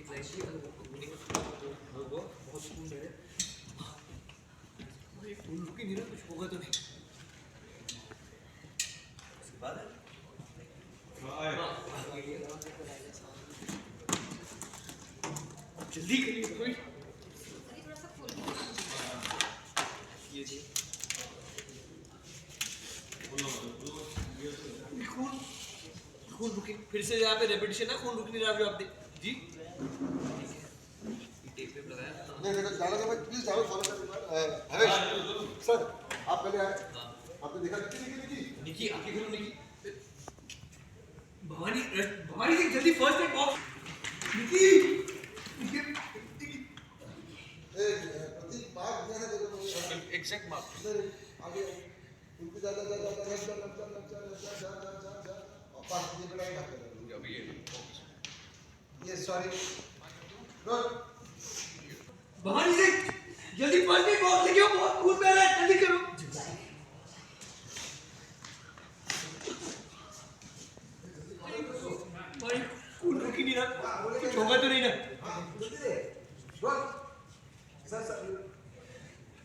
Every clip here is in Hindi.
एंग्जाइटी वो बहुत सुकून दे रहे। ये फूल रुक ही नहीं रहा, कुछ होगा तो नहीं। उसके बाद जल्दी करिए कोई। थोड़ा सा फूल ये जी खून खून रुके फिर से यहाँ पे रेपिटेशन है, खून रुक नहीं रहा अभी आप जी टेप पे लगाया नहीं देखो डालो तो भाई प्लीज डालो फॉलो कर हरेश सर आप पहले आए आपने देखा निकी निकी आके खोलो निकी भवानी भवानी सिंह जल्दी फर्स्ट एड बॉक्स निकी प्रतीक मार्क दिया है देखो एग्जैक्ट मार्क आगे उनको जा और पास ये बड़ा ही अभी ये सॉरी गुड भवानी सिंह जल्दी फर्स्ट एड बॉक्स लेके आओ, बहुत खून बह रहा है, जल्दी करो। भाई खून रुक ही नहीं रहा, कुछ होगा तो नहीं ना? सर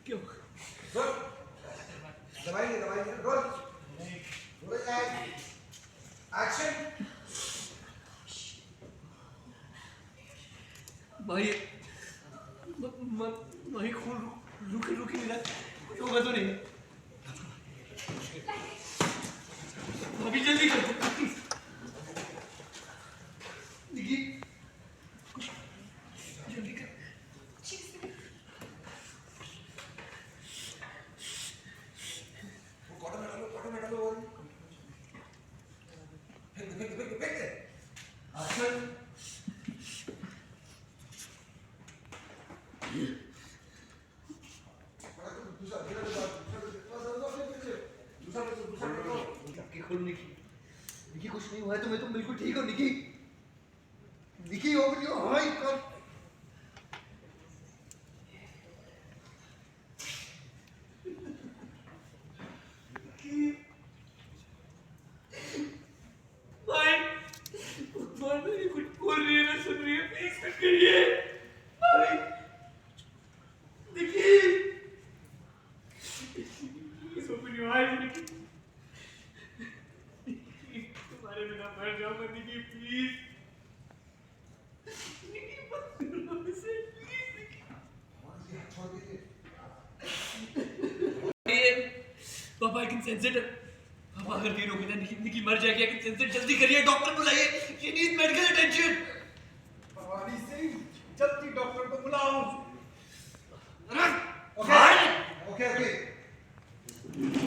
क्यों दवाई रोल एक्शन भाई भाई खून रुक ही नहीं रहा, कुछ होगा तो नहीं? अभी जल्दी करो निकी, जल्दी कर। कॉटन में डालो और फेंक दे अच्छा खोलो निकी, निकी कुछ नहीं हुआ है तुम्हें, तुम बिल्कुल ठीक हो निकी, निकी हो गई हो। हाँ कब भाई मेरी कुछ बोल रही है ना, सुन रही है, प्लीज कुछ करिए भाई निकी, ओपन योर आईज निकी, तुम्हारे बिना मर जाऊंगा निकी, प्लीज निकी मत करो मुझसे, प्लीज निकी। पापा आई कैन सेंस इट, पापा अगर नहीं रोके ना निकी मर जाएगी, आई कैन सेंस इट, जल्दी करिए, डॉक्टर बुलाइए, शी नीड्स मेडिकल अटेंशन।